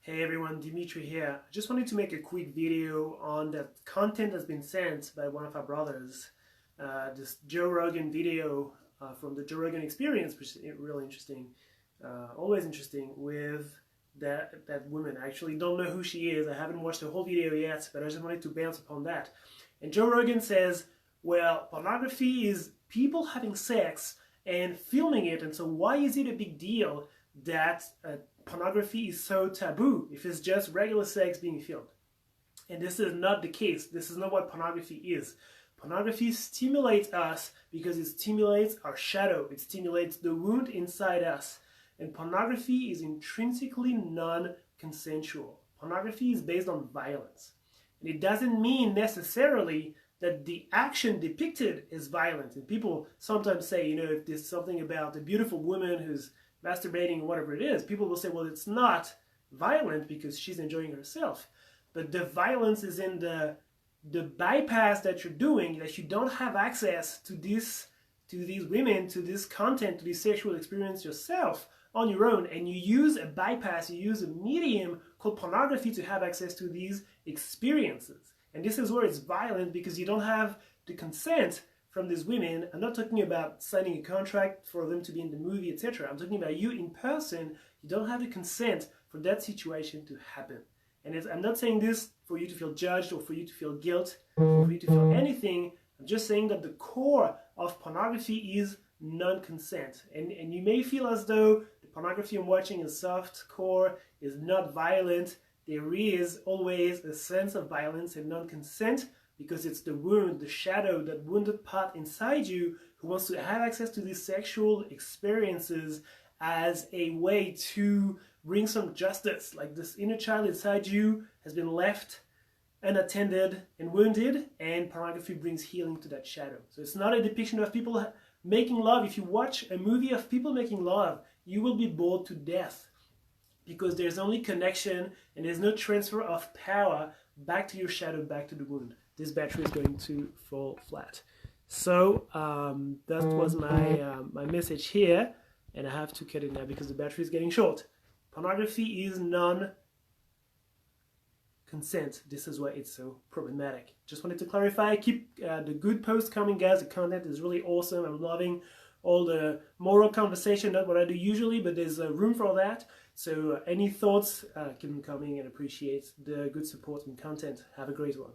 Hey everyone, Dimitri here. I just wanted to make a quick video on the content that's been sent by one of our brothers. This Joe Rogan video from the Joe Rogan Experience, which is really interesting, always interesting, with that woman. I actually don't know who she is. I haven't watched the whole video yet, but I just wanted to bounce upon that. And Joe Rogan says, well, pornography is people having sex and filming it, and so why is it a big deal that pornography is so taboo if it's just regular sex being filmed? And this is not the case. This is not what pornography is. Pornography stimulates us because it stimulates our shadow. It stimulates the wound inside us. And pornography is intrinsically non-consensual. Pornography is based on violence. And it doesn't mean necessarily that the action depicted is violent. And people sometimes say, if there's something about a beautiful woman who's masturbating or whatever it is, people will say, well, it's not violent because she's enjoying herself. But the violence is in the bypass that you're doing, that you don't have access to these women, to this content, to this sexual experience yourself on your own, and you use a bypass, you use a medium called pornography to have access to these experiences. And this is where it's violent, because you don't have the consent from these women. I'm not talking about signing a contract for them to be in the movie, etc. I'm talking about you in person. You don't have the consent for that situation to happen. And I'm not saying this for you to feel judged or for you to feel guilt or for you to feel anything. I'm just saying that the core of pornography is non-consent. And you may feel as though the pornography I'm watching is soft core, is not violent. There is always a sense of violence and non-consent, because it's the wound, the shadow, that wounded part inside you who wants to have access to these sexual experiences as a way to bring some justice. Like this inner child inside you has been left unattended and wounded, and pornography brings healing to that shadow. So it's not a depiction of people making love. If you watch a movie of people making love, you will be bored to death, because there's only connection and there's no transfer of power back to your shadow, back to the wound. This battery is going to fall flat. So that was my message here, and I have to cut it now because the battery is getting short. Pornography is non-consent. This is why it's so problematic. Just wanted to clarify. Keep the good posts coming, guys. The content is really awesome. I'm loving all the moral conversation, not what I do usually, but there's room for that. So any thoughts, keep them coming, and appreciate the good support and content. Have a great one.